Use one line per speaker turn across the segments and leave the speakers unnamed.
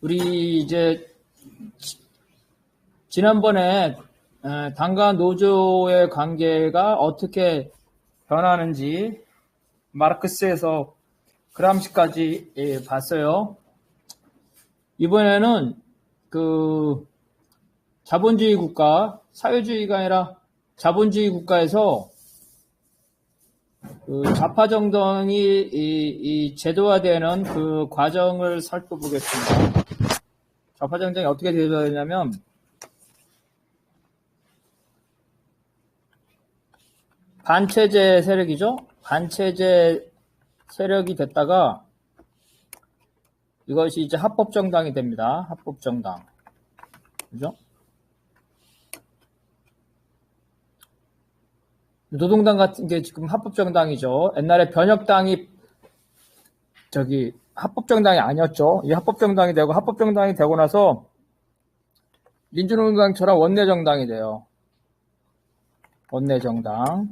우리 이제 지난번에 당과 노조의 관계가 어떻게 변하는지 마르크스에서 그람시까지 봤어요. 이번에는 그 자본주의 국가, 사회주의가 아니라 자본주의 국가에서 그 좌파 정당이 제도화되는 그 과정을 살펴보겠습니다. 좌파 정당이 어떻게 제도화되냐면 반체제 세력이죠. 반체제 세력이 됐다가 이것이 이제 합법정당이 됩니다. 합법정당. 그죠? 노동당 같은 게 지금 합법정당이죠. 옛날에 변혁당이 합법정당이 아니었죠. 이 합법정당이 되고, 합법정당이 되고 나서 민주노동당처럼 원내정당이 돼요. 원내정당.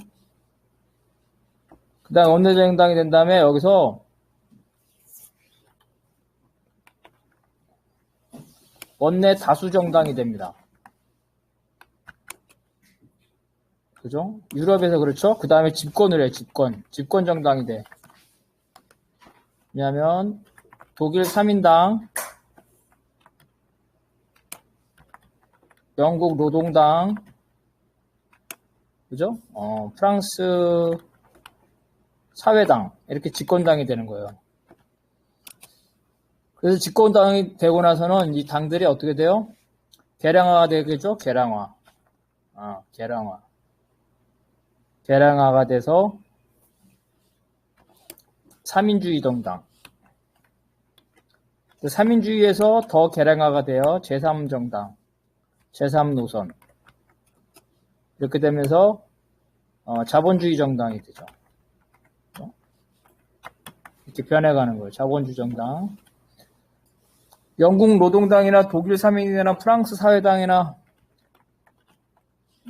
그 다음에 원내정당이 된 다음에 여기서 원내 다수정당이 됩니다. 그죠? 유럽에서 그렇죠? 그 다음에 집권을 해, 집권 정당이 돼. 왜냐면, 독일 3인당, 영국 노동당, 그죠? 프랑스 사회당, 이렇게 집권당이 되는 거예요. 그래서 집권당이 되고 나서는 이 당들이 어떻게 돼요? 개량화가 되겠죠? 개량화. 개량화. 개량화가 돼서 3인주의 정당. 3인주의에서 더 개량화가 되어 제3정당, 제3노선. 이렇게 되면서 자본주의 정당이 되죠. 이렇게 변해가는 거예요. 자본주의 정당. 영국 노동당이나 독일 3인이나 프랑스 사회당이나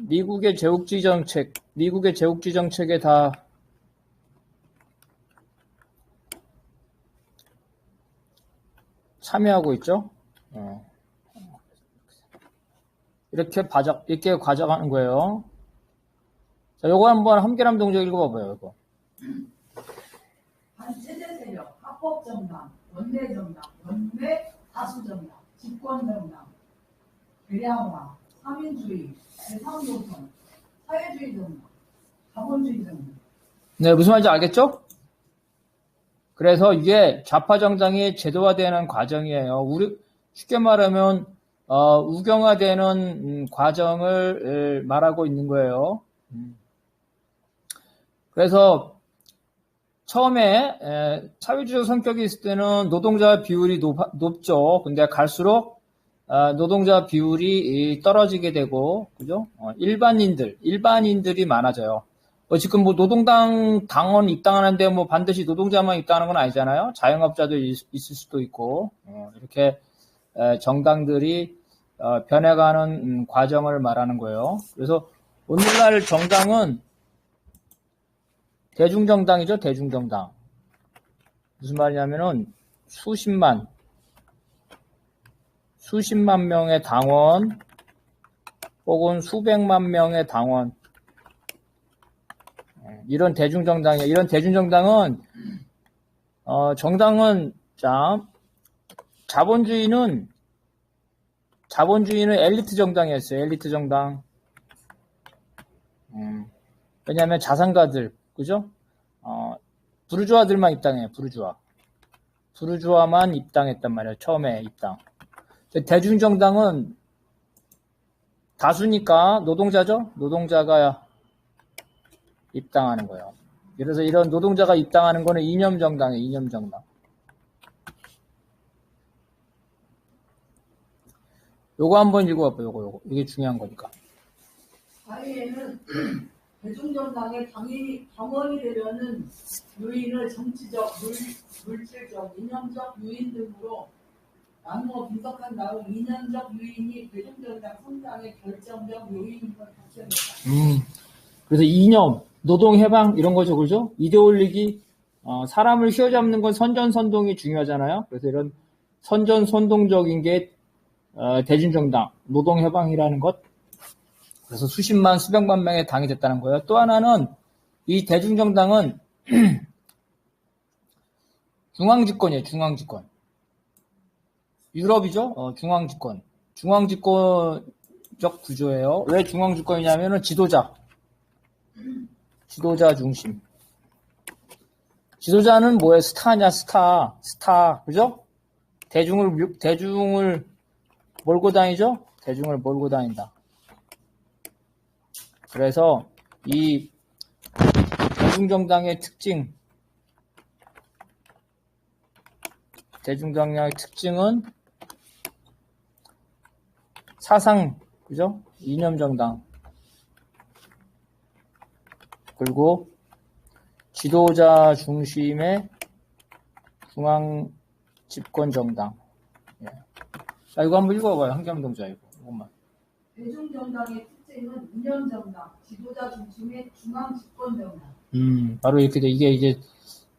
미국의 제국주의 정책에 다 참여하고 있죠. 이렇게 과정하는 거예요. 자, 요거 한번 함께람 동작 읽어봐봐요, 이거.
반체제 세력, 합법정당, 원내정당, 원내 다수정당, 집권정당, 개량화, 3인주의, 제3노선, 사회주의 정당, 자본주의 정당.
네, 무슨 말인지 알겠죠? 그래서 이게 좌파 정당이 제도화되는 과정이에요. 우리 쉽게 말하면 우경화되는 과정을 말하고 있는 거예요. 그래서 처음에 사회주의 성격이 있을 때는 노동자 비율이 높죠. 근데 갈수록 노동자 비율이 떨어지게 되고, 그죠? 일반인들이 많아져요. 지금 뭐 노동당 당원 입당하는데 뭐 반드시 노동자만 입당하는 건 아니잖아요. 자영업자도 있을 수도 있고, 이렇게 정당들이 변해가는 과정을 말하는 거예요. 그래서 오늘날 정당은 대중정당이죠. 대중정당. 무슨 말이냐면은 수십만 명의 당원 혹은 수백만 명의 당원, 이런 대중정당이에요. 이런 대중정당은 정당은 자본주의는 엘리트 정당이었어요. 엘리트 정당. 왜냐하면 자산가들, 그죠? 부르주아들만 입당해요. 부르주아만 입당했단 말이에요. 처음에 입당. 대중정당은 다수니까 노동자죠? 노동자가 입당하는 거예요. 그래서 이런 노동자가 입당하는 거는 이념정당이에요. 이념정당. 요거 한번 읽어봐요. 요거. 이게 중요한 거니까.
사회에는 대중정당의 당원이 되려는 요인을 정치적, 물질적, 이념적 요인 등으로 나누어 분석한 다음 이념적 요인이 대중정당 성장의 결정적 요인인 걸 발견했다.
그래서 이념, 노동해방 이런 거죠, 그죠? 이데올리기, 사람을 휘어잡는 건 선전선동이 중요하잖아요. 그래서 이런 선전선동적인 게 대중정당, 노동해방이라는 것. 그래서 수십만, 수백만 명의 당이 됐다는 거예요. 또 하나는 이 대중정당은 중앙집권이에요. 중앙집권. 유럽이죠. 중앙집권. 중앙집권적 구조예요. 왜 중앙집권이냐면은 지도자 중심. 지도자는 뭐예요? 스타냐, 스타. 그죠? 대중을 몰고 다니죠? 대중을 몰고 다닌다. 그래서 이 대중정당의 특징은 사상, 그죠? 이념정당. 그리고 지도자 중심의 중앙 집권 정당. 예. 자, 이거 한번 읽어봐요. 한경동자 이것만.
대중정당의 특징은 이념정당, 지도자 중심의 중앙집권정당.
바로 이렇게 돼. 이게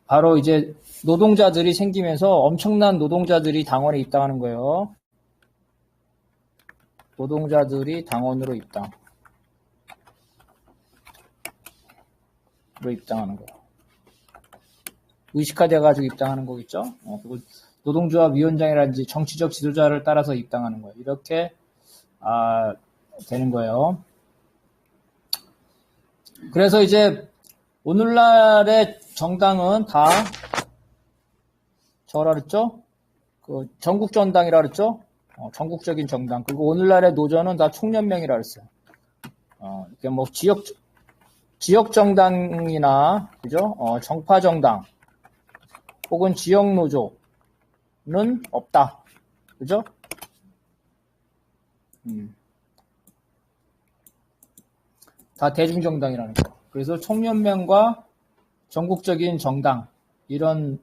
바로 이제 노동자들이 생기면서 엄청난 노동자들이 당원에 입당하는 거예요. 노동자들이 당원으로 입당하는 거예요. 의식화돼가지고 입당하는 거겠죠? 그리고 노동조합 위원장이라든지 정치적 지도자를 따라서 입당하는 거예요. 이렇게 되는 거예요. 그래서 이제 오늘날의 정당은 다 저라 그랬죠? 그 전국정당이라 그랬죠? 전국적인 정당. 그리고 오늘날의 노조는 다 총연맹이라 그랬어요. 이렇게 뭐 지역 정당이나 그죠? 정파 정당 혹은 지역 노조는 없다. 그죠? 다 대중정당이라는 거. 그래서 총연맹과 전국적인 정당 이런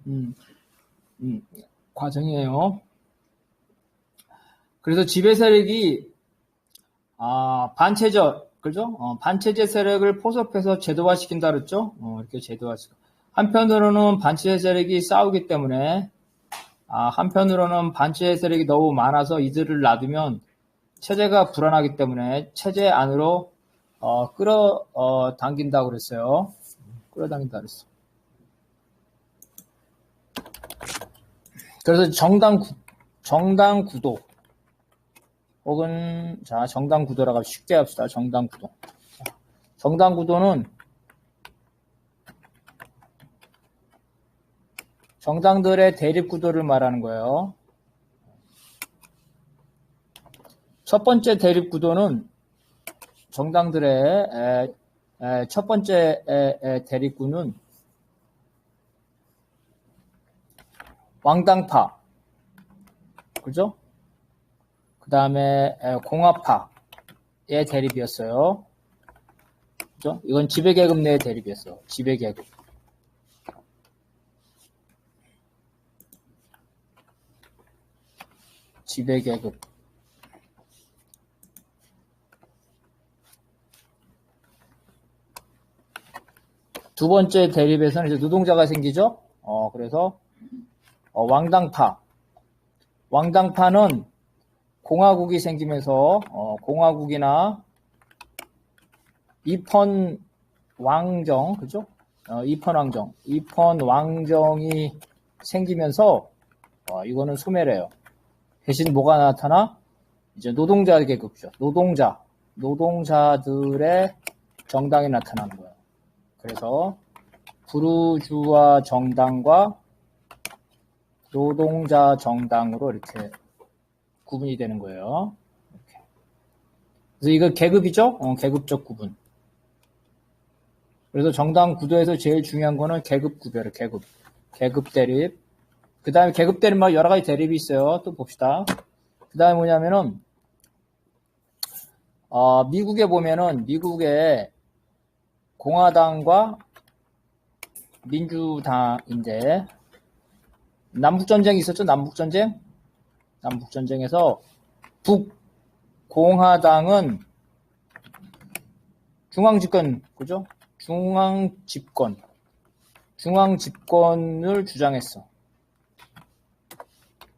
과정이에요. 그래서 지배 세력이 그죠? 반체제 세력을 포섭해서 제도화시킨다 그랬죠? 이렇게 제도화시켜. 한편으로는 반체제 세력이 싸우기 때문에 한편으로는 반체제 세력이 너무 많아서 이들을 놔두면 체제가 불안하기 때문에 체제 안으로 끌어당긴다고 그랬어요. 끌어당긴다 그랬어. 그래서 정당 구도 혹은 정당 구도라고 쉽게 합시다. 정당 구도. 정당 구도는 정당들의 대립 구도를 말하는 거예요. 첫 번째 대립 구도는 정당들의 첫 번째 대립구는 왕당파, 그죠? 그 다음에 공화파의 대립이었어요. 그죠? 이건 지배계급 내의 대립이었어요. 지배계급. 두 번째 대립에서는 이제 노동자가 생기죠. 그래서 왕당파. 왕당파는 공화국이 생기면서 공화국이나 입헌왕정, 그죠? 입헌왕정이 생기면서 이거는 소멸해요. 대신 뭐가 나타나? 이제 노동자 계급이죠. 노동자들의 정당이 나타나는 거예요. 그래서 부르주아 정당과 노동자 정당으로 이렇게 구분이 되는 거예요. 이렇게. 그래서 이거 계급이죠? 계급적 구분. 그래서 정당 구도에서 제일 중요한 거는 계급 구별이에요. 계급 대립. 그 다음에 계급 대립 막 여러 가지 대립이 있어요. 또 봅시다. 그 다음에 뭐냐면은 미국에 보면은 미국의 공화당과 민주당인데 남북전쟁이 있었죠. 남북전쟁에서 북공화당은 중앙집권, 그죠? 중앙집권을 주장했어.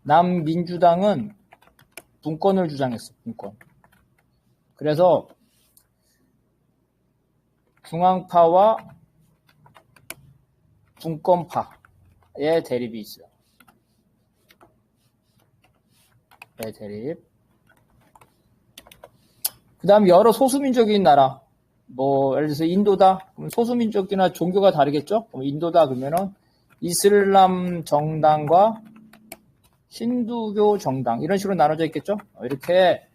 남민주당은 분권을 주장했어, 분권. 그래서 중앙파와 분권파의 대립이 있어요. 네, 대립. 그 다음 여러 소수민족인 나라. 예를 들어서 인도다. 그럼 소수민족이나 종교가 다르겠죠? 그럼 인도다 그러면은 이슬람 정당과 힌두교 정당 이런 식으로 나눠져 있겠죠? 이렇게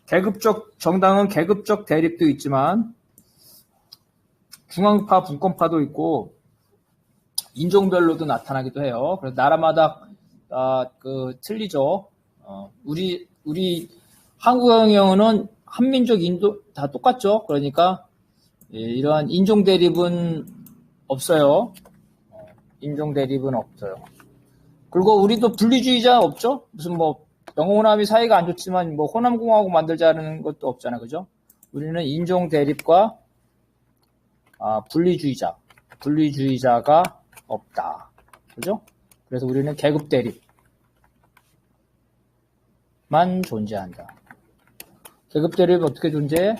계급적 정당은 계급적 대립도 있지만 중앙파, 분권파도 있고 인종별로도 나타나기도 해요. 그래서 나라마다 틀리죠. 우리 한국의 경우는 한민족 인도 다 똑같죠. 그러니까 이러한 인종 대립은 없어요. 인종 대립은 없어요. 그리고 우리도 분리주의자 없죠? 무슨 영호남이 사이가 안 좋지만 호남공화국 만들자는 것도 없잖아, 그죠? 우리는 인종 대립과 분리주의자가 없다, 그죠? 그래서 우리는 계급 대립만 존재한다. 계급 대립이 어떻게 존재해?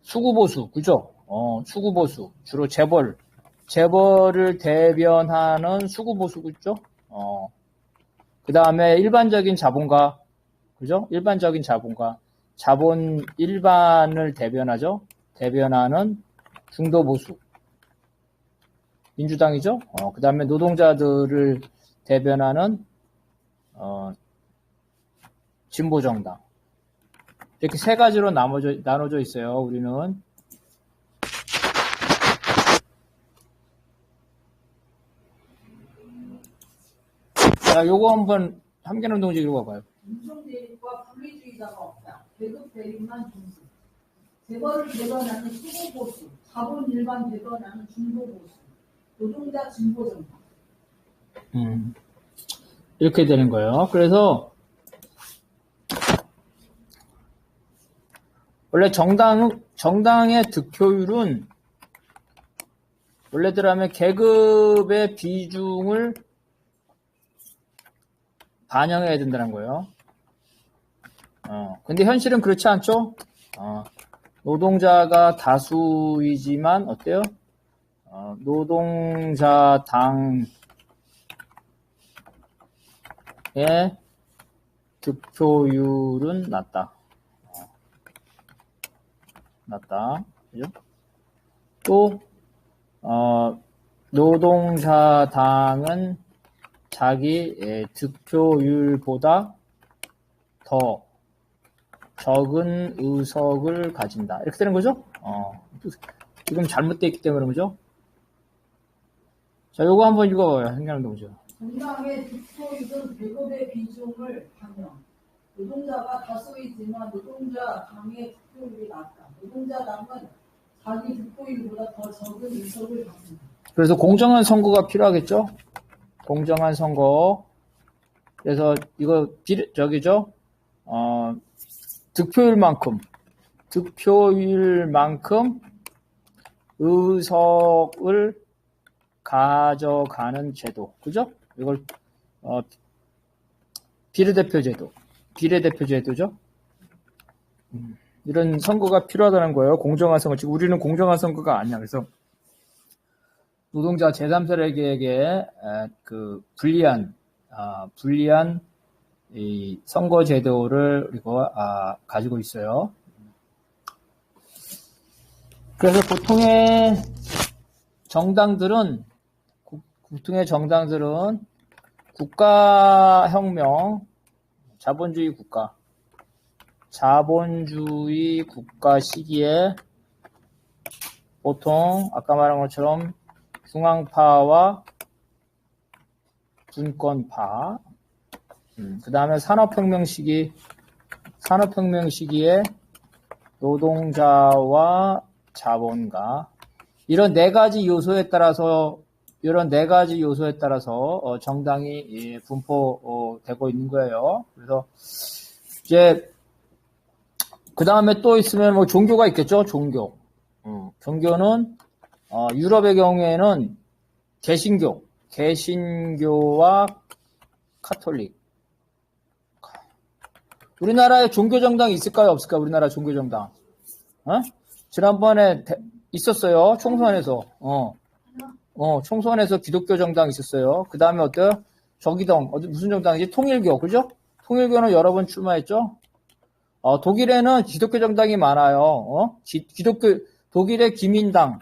수구보수, 그죠? 수구보수 주로 재벌을 대변하는 수구보수, 그죠? 그 다음에 일반적인 자본가, 그죠? 일반적인 자본가, 자본 일반을 대변하는 중도보수, 민주당이죠? 그 다음에 노동자들을 대변하는, 진보정당. 이렇게 세 가지로 나눠져 있어요, 우리는. 자, 요거 한번 함께하는 동지 읽어봐요.
인종 대립과 분리주의자가 없다. 계급 대립만 존재. 재벌을 대변하는 수구보수, 자본 일반 대변하는 중도보수, 노동자 진보정당.
이렇게 되는 거예요. 그래서 원래 정당의 득표율은 원래대로 하면 계급의 비중을 반영해야 된다는 거예요. 근데 현실은 그렇지 않죠? 노동자가 다수이지만 어때요? 노동자 당의 득표율은 낮다. 그죠? 또 노동자 당은 자기 득표율보다 더 적은 의석을 가진다. 이렇게 되는 거죠? 지금 잘못되어 있기 때문에 그죠? 자, 요거 한번 읽어봐요. 행렬 동죠.
정당의 득표율은 계급의 비중을 반영. 노동자가 다수이지만 노동자 당의 득표율이 낮다. 노동자 당은 자기 득표율보다 더 적은 의석을 갖습니다.
그래서 공정한 선거가 필요하겠죠? 공정한 선거. 그래서 이거 저기죠? 득표율만큼 의석을 가져가는 제도. 그죠? 이걸 비례대표제도죠? 이런 선거가 필요하다는 거예요. 공정한 선거. 지금 우리는 공정한 선거가 아니야. 그래서 노동자 제3세력에게 불리한 이 선거 제도를 우리가 가지고 있어요. 그래서 보통의 정당들은 국가혁명, 자본주의 국가 시기에 보통 아까 말한 것처럼 중앙파와 분권파, 그 다음에 산업혁명 시기에 노동자와 자본가, 이런 네 가지 요소에 따라서 정당이 분포되고 있는 거예요. 그래서 이제 그 다음에 또 있으면 종교가 있겠죠. 종교는 유럽의 경우에는 개신교와 카톨릭. 우리나라에 종교정당이 있을까요? 없을까요? 우리나라 종교정당. 어? 지난번에 있었어요. 총선에서. 총선에서 기독교 정당 있었어요. 그 다음에 어때요? 저기당, 무슨 정당이지? 통일교, 그죠? 통일교는 여러 번 출마했죠? 독일에는 기독교 정당이 많아요. 독일의 기민당,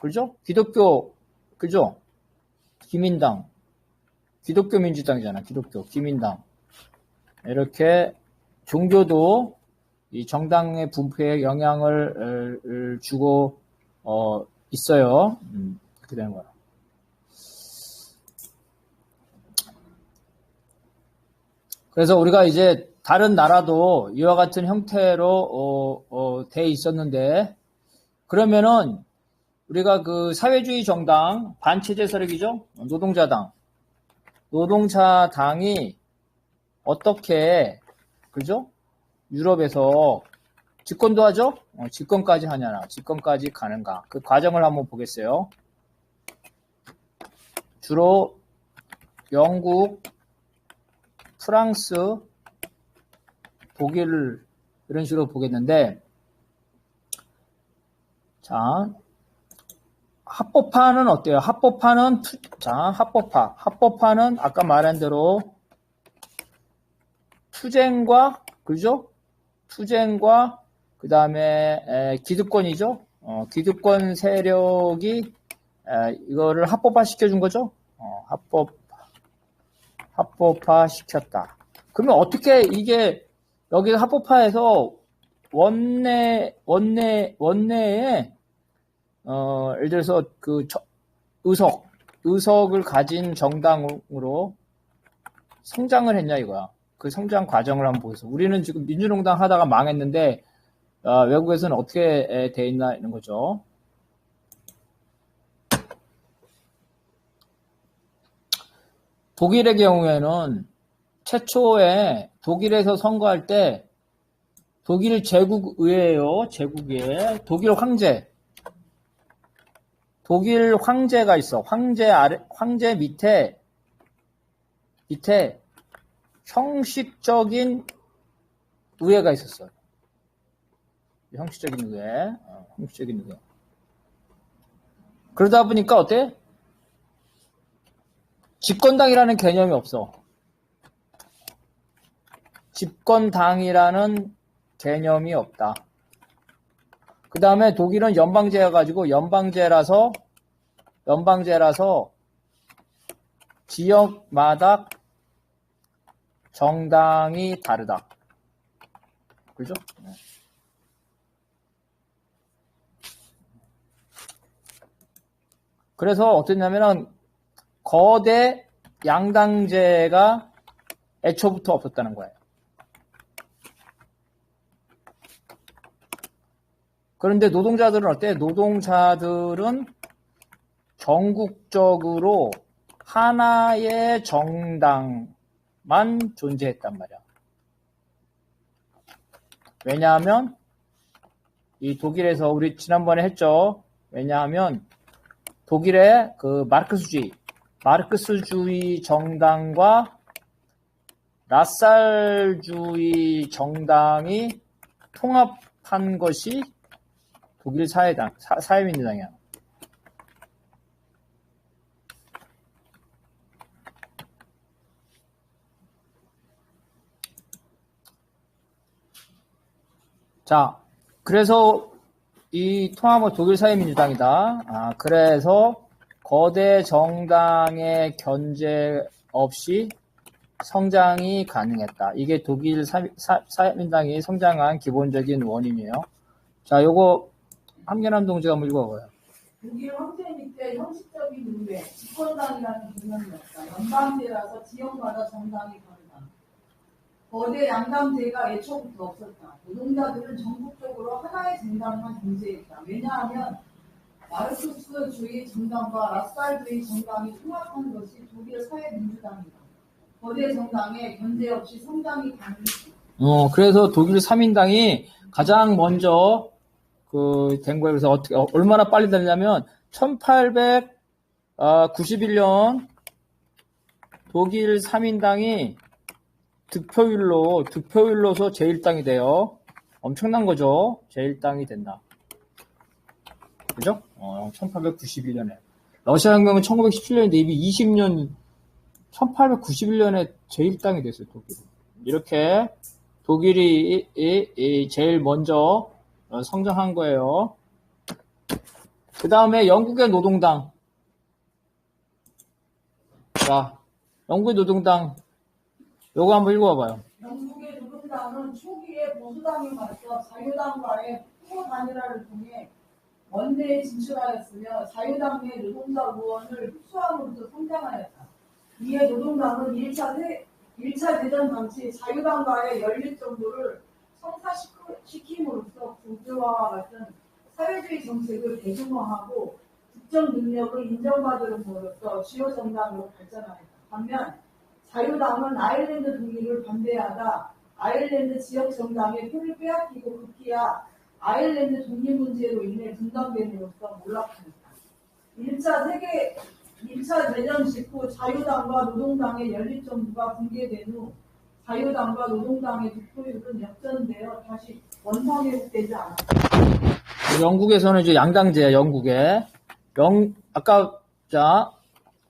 그죠? 기독교, 그죠? 기민당. 기독교 민주당이잖아. 기독교, 기민당. 이렇게 종교도 이 정당의 분포에 영향을 주고, 있어요. 그렇게 되는 거야. 그래서 우리가 이제 다른 나라도 이와 같은 형태로 돼 있었는데, 그러면은 우리가 그 사회주의 정당 반체제 세력이죠. 노동자당이 어떻게 그죠? 유럽에서 집권도 하죠. 집권까지 하냐나 집권까지 가는가 그 과정을 한번 보겠어요. 주로 영국, 프랑스, 독일 이런 식으로 보겠는데, 자, 합법화는 어때요? 합법화는 아까 말한 대로 투쟁과 그죠? 투쟁과 그 다음에 기득권이죠. 기득권 세력이 이거를 합법화 시켜준 거죠. 합법화 시켰다. 그러면 어떻게 이게 여기 합법화해서 원내에 예를 들어서 그 의석을 가진 정당으로 성장을 했냐 이거야. 그 성장 과정을 한번 보겠어. 우리는 지금 민주농당 하다가 망했는데 외국에서는 어떻게 돼 있나 이런 거죠. 독일의 경우에는 최초에 독일에서 선거할 때 독일 제국의회예요. 제국의회. 독일 황제가 있어. 황제 밑에 형식적인 의회가 있었어요. 형식적인 의회. 그러다 보니까 어때? 집권당이라는 개념이 없어. 집권당이라는 개념이 없다. 그 다음에 독일은 연방제여가지고 연방제라서 지역마다 정당이 다르다. 그죠? 그래서 어땠냐면은 거대 양당제가 애초부터 없었다는 거예요. 그런데 노동자들은 어때? 노동자들은 전국적으로 하나의 정당만 존재했단 말이야. 왜냐하면 이 독일에서 우리 지난번에 했죠. 왜냐하면 독일의 그 마르크스주의 정당과 라살주의 정당이 통합한 것이 독일 사회민주당이야. 자, 그래서 이 통합은 독일 사회민주당이다. 그래서 거대 정당의 견제 없이 성장이 가능했다. 이게 독일 사회민주당이 성장한 기본적인 원인이에요. 자, 요거 함경남 동지가 한번 읽어봐요.
독일 황제 밑에 형식적인 의회, 집권당이라는 개념이 없다. 연방제라서 지역마다 정당이 다르다. 거대 양당제가 애초부터 없었다. 노동자들은 전국적으로 하나의 정당만 존재했다. 왜냐하면 마르크스주의 정당과 라살주의 정당이 통합한 것이 독일 사회민주당이다. 거대 정당에 견제 없이 성장이 가능했다.
그래서 독일 3인당이 가장 먼저 된 거예요. 그래서 얼마나 빨리 되냐면 1891년 독일 3인당이 득표율로서 제1당이 돼요. 엄청난 거죠. 제1당이 된다. 그죠? 1891년에. 러시아 혁명은 1917년인데 이미 20년, 1891년에 제1당이 됐어요, 독일이. 이렇게 독일이 제일 먼저 성장한 거예요. 그 다음에 영국의 노동당. 자, 영국의 노동당. 요거 한번 읽어봐요.
영국의 노동당은 초기에 보수당에 맞서 자유당과의 후보 단일화를 통해 원내에 진출하였으며 자유당 내 노동자 의원을 흡수함으로써 성장하였다. 이에 노동당은 1차 대전 당시 자유당과의 연립 정도를 성사시킴으로써 국제화와 같은 사회주의 정책을 대중화하고 국정 능력을 인정받음으로써 주요 정당으로 발전하였다. 반면 자유당은 아일랜드 독립을 반대하다 아일랜드 지역 정당의 표를 빼앗기고 급기야 아일랜드 독립 문제로 인해 분당됨으로써 몰락합니다. 1차 대전 직후 자유당과 노동당의 연립정부가 붕괴된 후 자유당과 노동당의 득표율은 역전되어 다시 원상회복되지 않았다.
영국에서는 이제 양당제야, 영국에.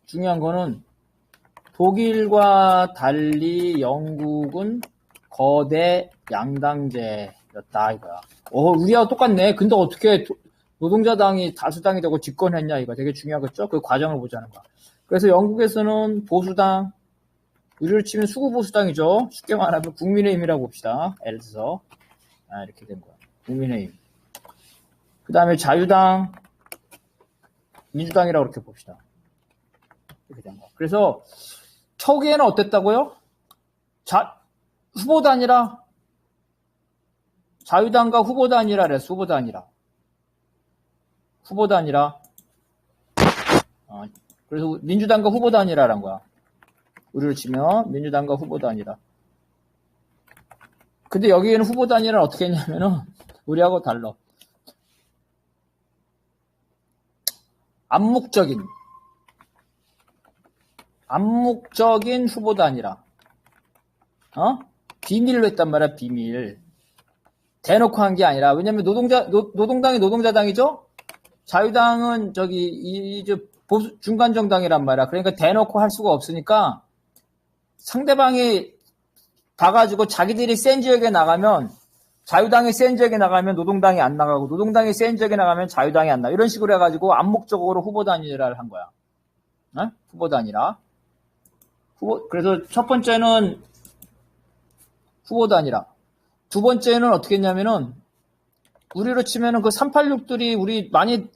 중요한 거는 독일과 달리 영국은 거대 양당제였다, 이거야. 우리하고 똑같네. 근데 어떻게 노동자당이 다수당이 되고 집권했냐, 이거 되게 중요하겠죠? 그 과정을 보자는 거야. 그래서 영국에서는 보수당, 우리를 치면 수구보수당이죠. 쉽게 말하면 국민의힘이라고 봅시다. 예를 들어서. 이렇게 된 거야. 국민의힘. 그 다음에 자유당, 민주당이라고 이렇게 봅시다. 이렇게 된 거야. 그래서 초기에는 어땠다고요? 후보 단일화. 자유당과 후보 단일화 그랬어. 후보 단일화. 후보 단일화. 그래서 민주당과 후보 단일화란 거야. 우리를 치면 민주당과 후보 단일화. 근데 여기에는 후보 단일화는 어떻게 했냐면은 우리하고 달라. 암묵적인 후보 단일화. 비밀로 했단 말이야, 비밀. 대놓고 한 게 아니라, 왜냐면 노동당이 노동자당이죠? 자유당은 중간 정당이란 말이야. 그러니까 대놓고 할 수가 없으니까 상대방이 봐가지고 자기들이 센 지역에 나가면, 자유당이 센 지역에 나가면 노동당이 안 나가고, 노동당이 센 지역에 나가면 자유당이 안 나가. 이런 식으로 해가지고 암묵적으로 후보 단일화를 한 거야. 후보 단일화. 그래서 첫 번째는 후보 단일화. 두 번째는 어떻게 했냐면은, 우리로 치면은 그 386들이 우리 많이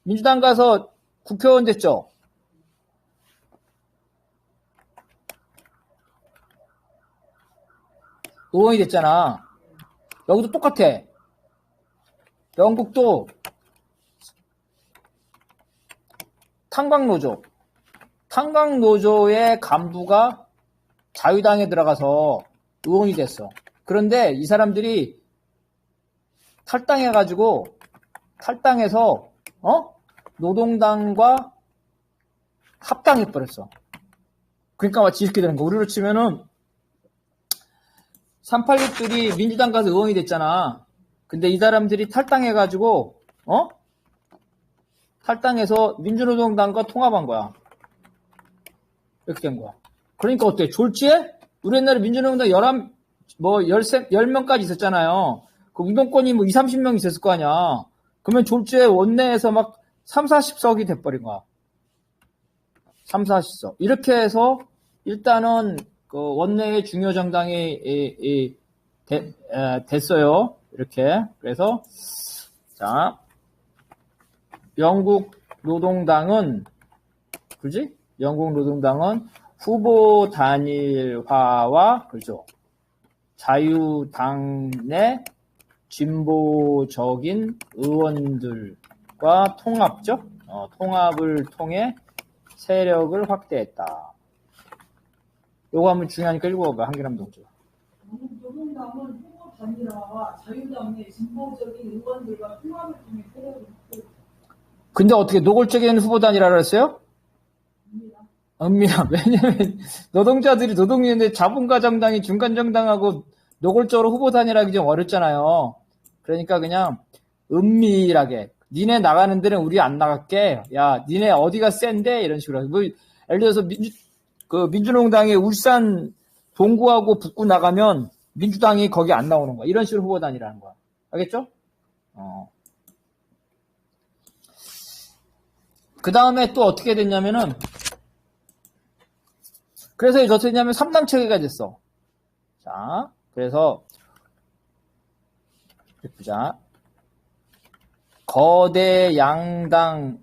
민주당 가서 국회의원 됐죠? 의원이 됐잖아. 여기도 똑같아. 영국도 탄광노조의 간부가 자유당에 들어가서 의원이 됐어. 그런데 이 사람들이 탈당해서 노동당과 합당해버렸어. 그러니까 마치 이렇게 되는 거. 우리로 치면은 386들이 민주당 가서 의원이 됐잖아. 근데 이 사람들이 탈당해가지고 탈당해서 민주노동당과 통합한 거야. 이렇게 된 거야. 그러니까 어때? 졸지에? 우리 옛날에 민주노동당 10명까지 있었잖아요. 그 운동권이 20, 30명 있었을 거 아니야. 그러면 졸지에 원내에서 막 3, 40석이 돼버린 거야. 3, 40석. 이렇게 해서 일단은 그 원내의 중요 정당이 됐어요. 이렇게. 그래서 자, 영국 노동당은 후보 단일화와 그죠? 자유당 내 진보적인 의원들과 통합을 통해 세력을 확대했다. 요거 한번 중요하니까 읽어봐봐. 한기남 동지.
노동당은 후보 단일화와 자유당 내 진보적인 의원들과 통합을 통해 세력을 확대했다.
근데 어떻게 노골적인 후보 단일화를 했어요? 은밀함. 왜냐면 노동자들이 노동위원회 자본가 정당이 중간 정당하고 노골적으로 후보 단일하기 좀 어렵잖아요. 그러니까 그냥 은밀하게 니네 나가는 데는 우리 안 나갈게. 야, 니네 어디가 센데? 이런 식으로. 뭐 예를 들어서 민주노동당이 울산 동구하고 북구 나가면 민주당이 거기 안 나오는 거야. 이런 식으로 후보 단일하는 거야. 알겠죠? 그 다음에 또 어떻게 됐냐면은, 그래서 어떻게 됐냐면 3당 체계가 됐어. 자, 그래서, 보자. 거대 양당,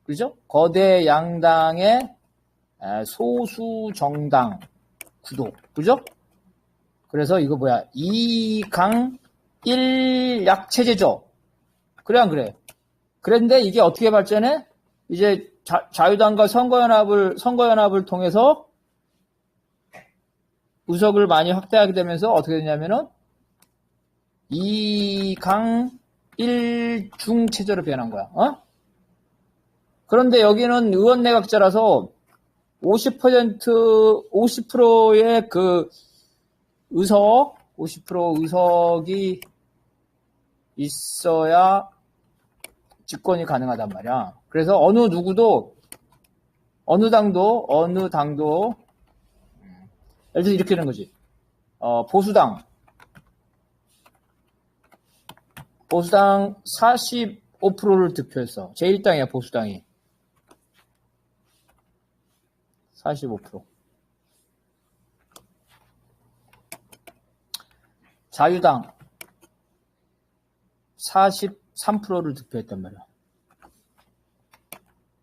그죠? 거대 양당의 소수 정당 구도, 그죠? 그래서 이거 뭐야? 2강 1약 체제죠? 그래, 안 그래? 그런데 이게 어떻게 발전해? 이제 자유당과 선거연합을 통해서 의석을 많이 확대하게 되면서 어떻게 되냐면은 2강 1중 체제로 변한 거야. 그런데 여기는 의원 내각제라서 50%의 그 50% 의석이 있어야 집권이 가능하단 말이야. 그래서 어느 당도 예를 들어 이렇게 되는 거지. 보수당 45%를 득표했어. 제1당이야, 보수당이. 45%. 자유당 43%를 득표했단 말이야.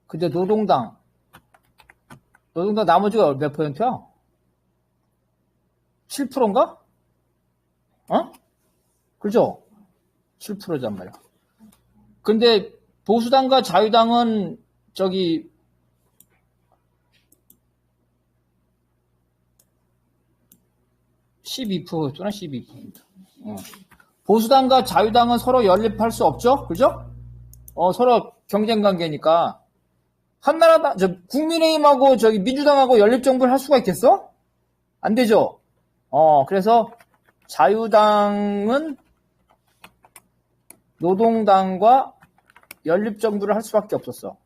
근데 노동당 나머지가 몇 퍼센트야? 7%인가? 그죠? 7%단 말이야. 근데 보수당과 자유당은 12%였구나, 12%. 보수당과 자유당은 서로 연립할 수 없죠? 그죠? 서로 경쟁 관계니까. 한나라당, 국민의힘하고 민주당하고 연립정부를 할 수가 있겠어? 안 되죠? 그래서 자유당은 노동당과 연립정부를 할 수밖에 없었어.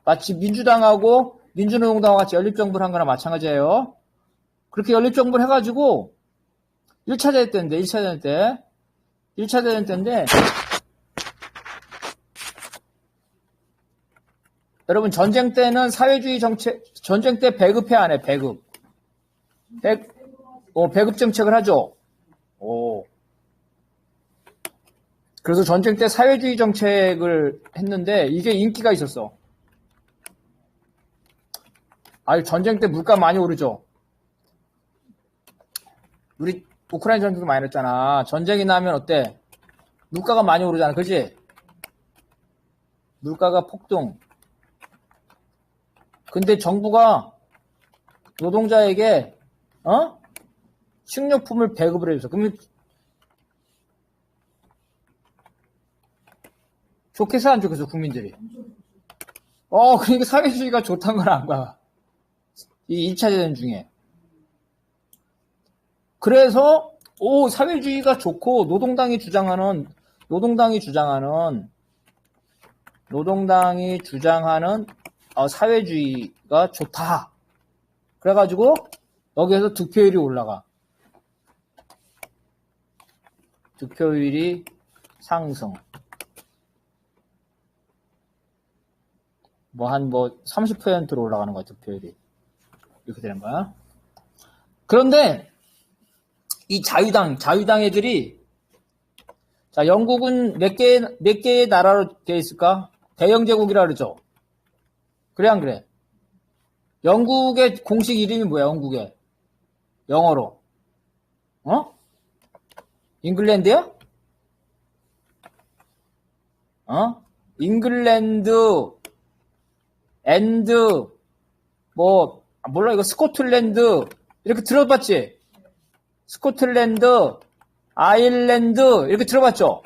마치 민주당하고 민주노동당과 같이 연립정부를 한 거나 마찬가지예요. 그렇게 연립정부를 해가지고 1차 대전 때인데 여러분 전쟁 때는 사회주의 정책, 전쟁 때 배급해 안 해? 배급 정책을 하죠. 그래서 전쟁 때 사회주의 정책을 했는데 이게 인기가 있었어. 전쟁 때 물가 많이 오르죠. 우리 우크라이나 전쟁도 많이 났잖아. 전쟁이 나면 어때? 물가가 많이 오르잖아. 그지? 물가가 폭등. 근데 정부가 노동자에게 식료품을 배급을 해줘서 그러면 좋겠어 안 좋겠어 국민들이? 그러니까 사회주의가 좋다는 걸 안 봐. 이 2차 대전 중에. 그래서 사회주의가 좋고 노동당이 주장하는 사회주의가 좋다. 그래가지고 여기에서 득표율이 올라가. 득표율이 상승. 30%로 올라가는 거야, 득표율이. 이렇게 되는 거야. 그런데 이 자유당 애들이 영국은 몇 개의 나라로 되어 있을까? 대영제국이라 그러죠. 그래 안 그래? 영국의 공식 이름이 뭐야? 영국의 영어로 잉글랜드야? 잉글랜드 몰라 이거 스코틀랜드 이렇게 들어봤지? 스코틀랜드, 아일랜드 이렇게 들어봤죠?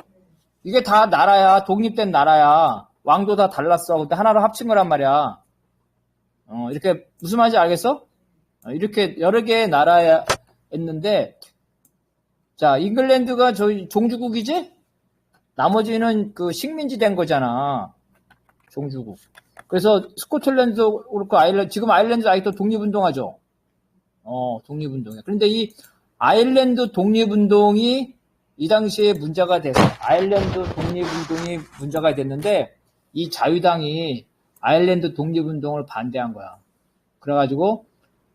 이게 다 나라야. 독립된 나라야. 왕도 다 달랐어. 근데 하나로 합친 거란 말이야. 이렇게 무슨 말인지 알겠어? 이렇게 여러 개의 나라였는데, 자, 잉글랜드가 저희 종주국이지? 나머지는 그 식민지 된 거잖아. 종주국. 그래서 스코틀랜드도 그렇고 아일랜드, 지금 아일랜드 아직도 독립운동하죠? 독립운동이야. 그런데 이 아일랜드 독립운동이 이 당시에 문제가 돼서, 아일랜드 독립운동이 문제가 됐는데, 이 자유당이 아일랜드 독립운동을 반대한 거야. 그래가지고,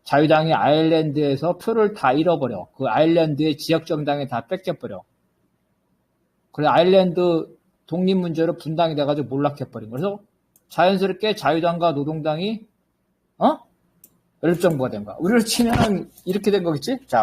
자유당이 아일랜드에서 표를 다 잃어버려. 그 아일랜드의 지역정당에 다 뺏겨버려. 그래, 아일랜드 독립 문제로 분당이 돼가지고 몰락해버린 거야. 그래서 자연스럽게 자유당과 노동당이, 연립정부가 된 거야. 우리로 치면은 이렇게 된 거겠지? 자.